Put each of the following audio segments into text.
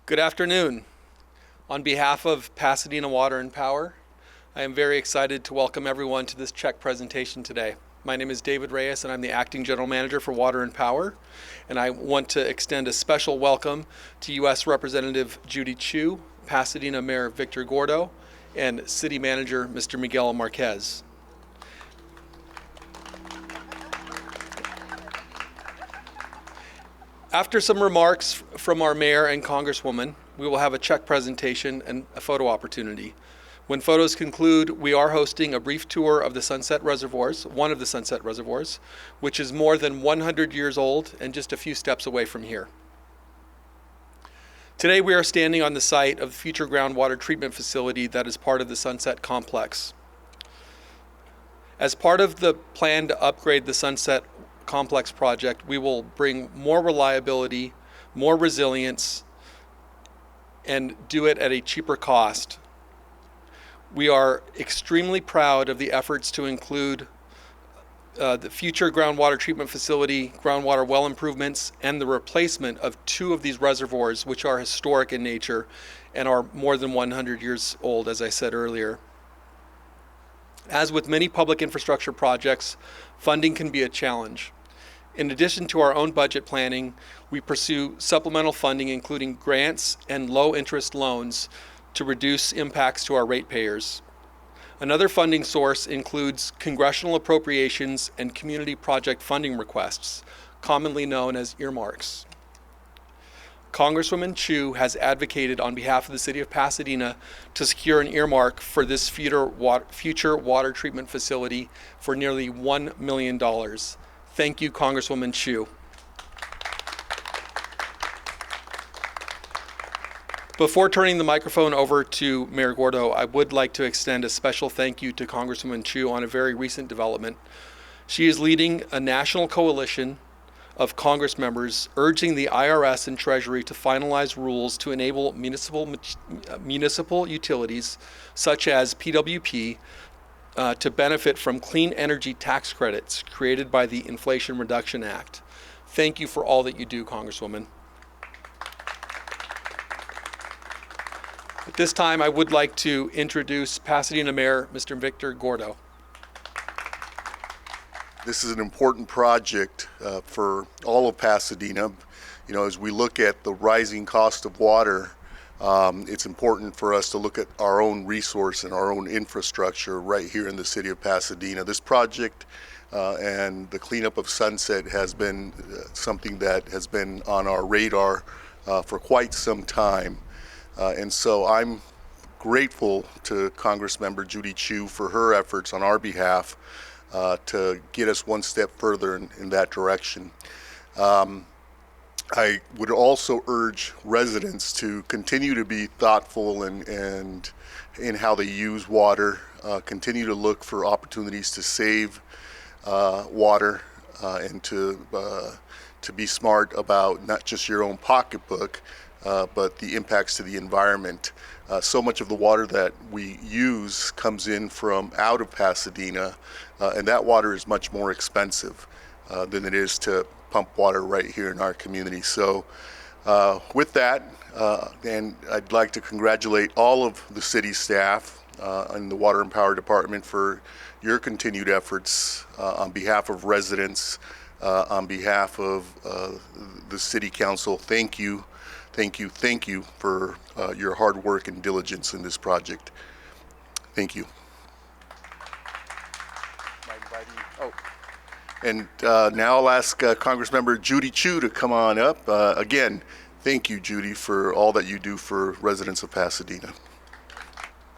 Good afternoon. On behalf of Pasadena Water and Power, I am very excited to welcome everyone to this check presentation today. My name is David Reyes and I'm the Acting General Manager for Water and Power, and I want to extend a special welcome to U.S. Representative Judy Chu, Pasadena Mayor Victor Gordo, and City Manager Mr. Miguel Marquez. After some remarks from our mayor and congresswoman, we will have a check presentation and a photo opportunity. When photos conclude, we are hosting a brief tour of the Sunset Reservoirs, one of the Sunset Reservoirs, which is more than 100 years old and just a few steps away from here. Today we are standing on the site of the future groundwater treatment facility that is part of the Sunset Complex. As part of the plan to upgrade the Sunset Complex project, we will bring more reliability, more resilience, and do it at a cheaper cost. We are extremely proud of the efforts to include the future groundwater treatment facility, groundwater well improvements, and the replacement of 2 of these reservoirs, which are historic in nature and are more than 100 years old, as I said earlier. As with many public infrastructure projects, funding can be a challenge. In addition to our own budget planning, we pursue supplemental funding, including grants and low-interest loans, to reduce impacts to our ratepayers. Another funding source includes congressional appropriations and community project funding requests, commonly known as earmarks. Congresswoman Chu has advocated on behalf of the City of Pasadena to secure an earmark for this future water treatment facility for nearly $1 million. Thank you, Congresswoman Chu. Before turning the microphone over to Mayor Gordo, I would like to extend a special thank you to Congresswoman Chu on a very recent development. She is leading a national coalition of Congress members urging the IRS and Treasury to finalize rules to enable municipal utilities, such as PWP, to benefit from clean energy tax credits created by the Inflation Reduction Act. Thank you for all that you do, Congresswoman. At this time, I would like to introduce Pasadena Mayor, Mr. Victor Gordo. This is an important project for all of Pasadena. You know, as we look at the rising cost of water, it's important for us to look at our own resource and our own infrastructure right here in the city of Pasadena. This project and the cleanup of Sunset has been something that has been on our radar for quite some time. And so I'm grateful to Congressmember Judy Chu for her efforts on our behalf to get us one step further in that direction. I would also urge residents to continue to be thoughtful in how they use water, continue to look for opportunities to save water and to be smart about not just your own pocketbook, but the impacts to the environment. So much of the water that we use comes in from out of Pasadena, and that water is much more expensive than it is to pump water right here in our community. So with that, and I'd like to congratulate all of the city staff and the Water and Power Department for your continued efforts on behalf of residents, on behalf of the City Council. Thank you. Thank you, thank you for your hard work and diligence in this project. Thank you. And now I'll ask Congressmember Judy Chu to come on up. Again, thank you, Judy, for all that you do for residents of Pasadena.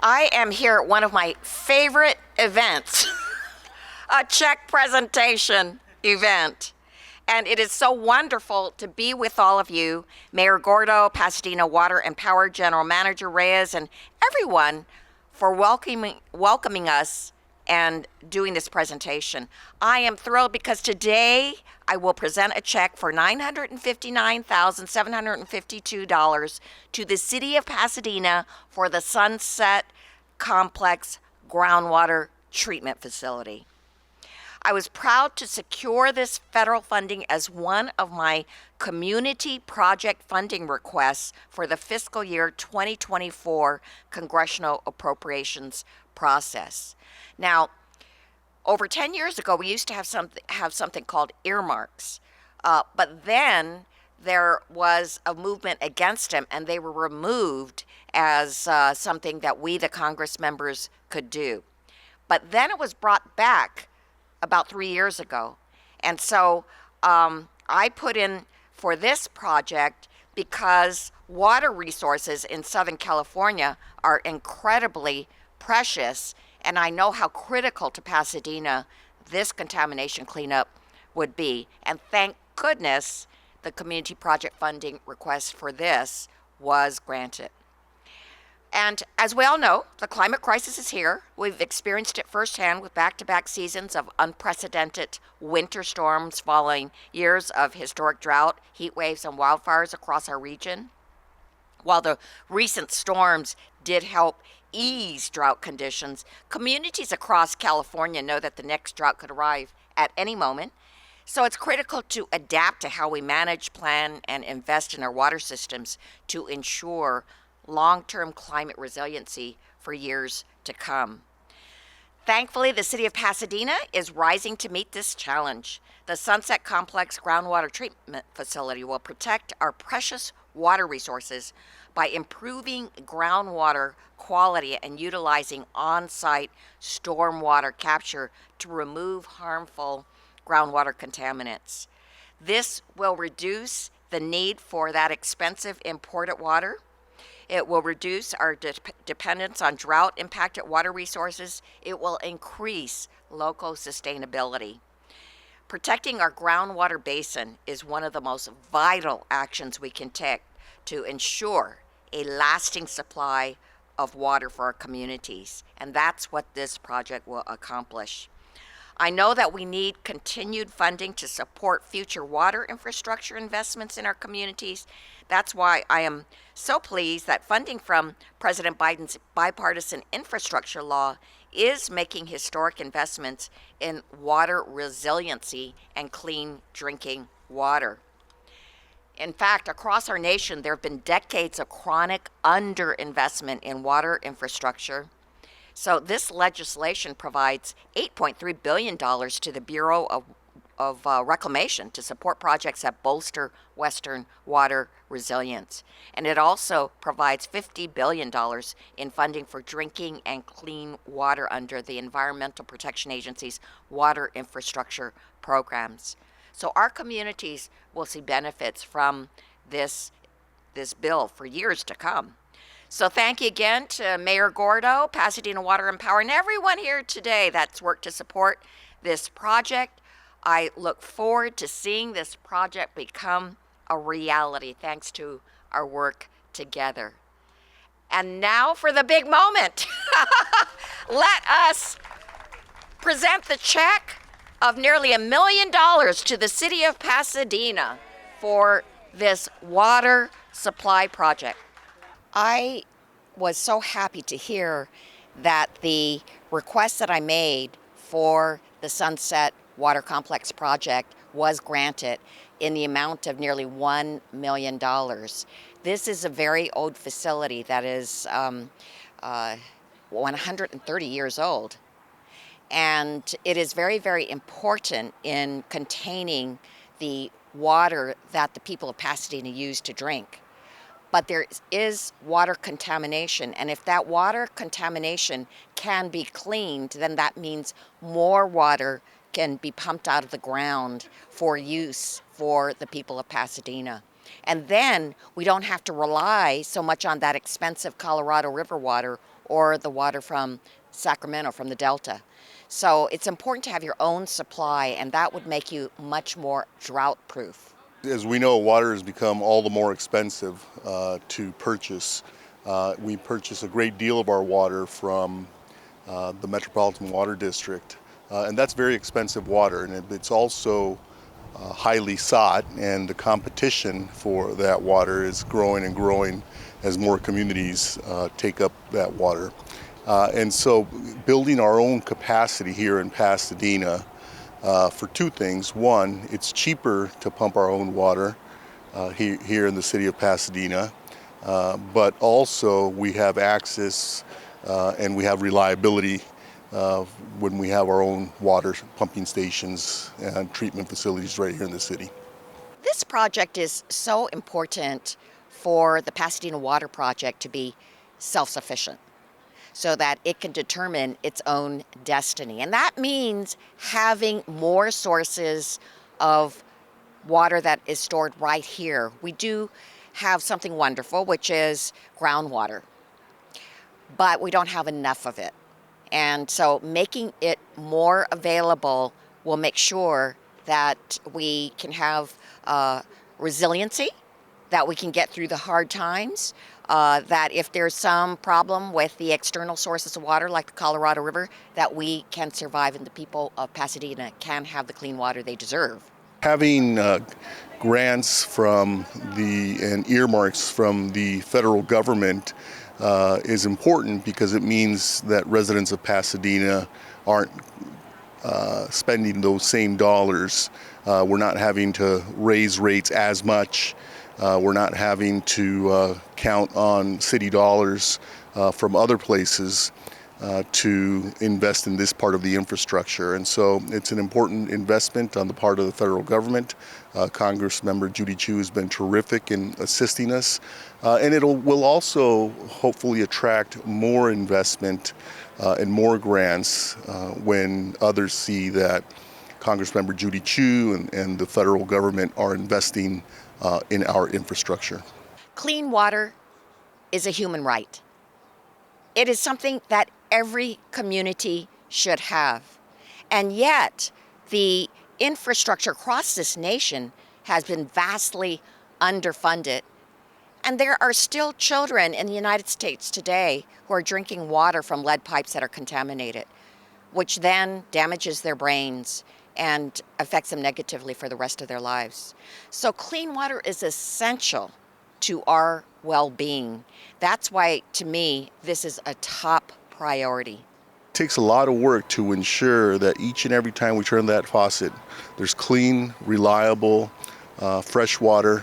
I am here at one of my favorite events, a check presentation event. And it is so wonderful to be with all of you, Mayor Gordo, Pasadena Water and Power General Manager Reyes, and everyone for welcoming us and doing this presentation. I am thrilled because today I will present a check for $959,752 to the City of Pasadena for the Sunset Complex Groundwater Treatment Facility. I was proud to secure this federal funding as one of my community project funding requests for the fiscal year 2024 congressional appropriations process. Now, over 10 years ago, we used to have something called earmarks, but then there was a movement against them, and they were removed as something that we, the Congress members, could do. But then it was brought back about 3 years ago. And so I put in for this project because water resources in Southern California are incredibly precious, and I know how critical to Pasadena this contamination cleanup would be. And thank goodness the community project funding request for this was granted. And as we all know, the climate crisis is here. We've experienced it firsthand with back-to-back seasons of unprecedented winter storms following years of historic drought, heat waves, and wildfires across our region. While the recent storms did help ease drought conditions, communities across California know that the next drought could arrive at any moment. So it's critical to adapt to how we manage, plan, and invest in our water systems to ensure long-term climate resiliency for years to come. Thankfully, the city of Pasadena is rising to meet this challenge. The Sunset Complex groundwater treatment facility will protect our precious water resources by improving groundwater quality and utilizing on-site stormwater capture to remove harmful groundwater contaminants. This will reduce the need for that expensive imported water. It will reduce our dependence on drought-impacted water resources. It will increase local sustainability. Protecting our groundwater basin is one of the most vital actions we can take to ensure a lasting supply of water for our communities, and that's what this project will accomplish. I know that we need continued funding to support future water infrastructure investments in our communities. That's why I am so pleased that funding from President Biden's bipartisan infrastructure law is making historic investments in water resiliency and clean drinking water. In fact, across our nation, there have been decades of chronic underinvestment in water infrastructure. So this legislation provides $8.3 billion to the Bureau of Reclamation to support projects that bolster Western water resilience. And it also provides $50 billion in funding for drinking and clean water under the Environmental Protection Agency's water infrastructure programs. So our communities will see benefits from this bill for years to come. So thank you again to Mayor Gordo, Pasadena Water and Power, and everyone here today that's worked to support this project. I look forward to seeing this project become a reality thanks to our work together. And now for the big moment. Let us present the check of nearly $1 million to the city of Pasadena for this water supply project. I was so happy to hear that the request that I made for the Sunset Water Complex project was granted in the amount of nearly $1 million. This is a very old facility that is 130 years old. And it is very, very important in containing the water that the people of Pasadena use to drink. But there is water contamination, and if that water contamination can be cleaned, then that means more water can be pumped out of the ground for use for the people of Pasadena. And then we don't have to rely so much on that expensive Colorado River water or the water from Sacramento, from the Delta. So it's important to have your own supply, and that would make you much more drought-proof. As we know, water has become all the more expensive to purchase. We purchase a great deal of our water from the Metropolitan Water District, and that's very expensive water, and it's also highly sought, and the competition for that water is growing and growing as more communities take up that water. And so building our own capacity here in Pasadena for two things. One, it's cheaper to pump our own water here in the city of Pasadena, but also we have access and we have reliability when we have our own water pumping stations and treatment facilities right here in the city. This project is so important for the Pasadena Water Project to be self-sufficient so that it can determine its own destiny. And that means having more sources of water that is stored right here. We do have something wonderful, which is groundwater, but we don't have enough of it. And so making it more available will make sure that we can have resiliency, that we can get through the hard times, that if there's some problem with the external sources of water like the Colorado River, that we can survive and the people of Pasadena can have the clean water they deserve. Having grants from and earmarks from the federal government is important because it means that residents of Pasadena aren't spending those same dollars. We're not having to raise rates as much. We're not having to count on city dollars from other places to invest in this part of the infrastructure. And so it's an important investment on the part of the federal government. Congressmember Judy Chu has been terrific in assisting us. And will also hopefully attract more investment and more grants when others see that Congressmember Judy Chu and the federal government are investing in our infrastructure. Clean water is a human right. It is something that every community should have. And yet, the infrastructure across this nation has been vastly underfunded. And there are still children in the United States today who are drinking water from lead pipes that are contaminated, which then damages their brains and affects them negatively for the rest of their lives. So clean water is essential to our well-being. That's why, to me, this is a top priority. It takes a lot of work to ensure that each and every time we turn that faucet, there's clean, reliable, fresh water,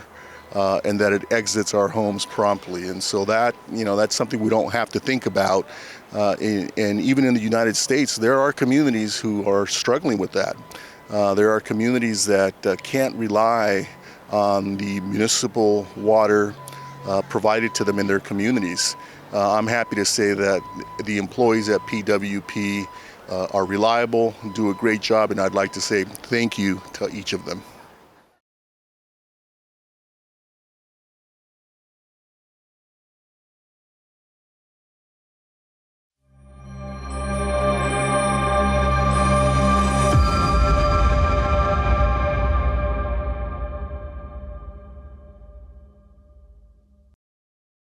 and that it exits our homes promptly. And so that's something we don't have to think about. And even in the United States, there are communities who are struggling with that. There are communities that can't rely on the municipal water provided to them in their communities. I'm happy to say that the employees at PWP are reliable, do a great job, and I'd like to say thank you to each of them.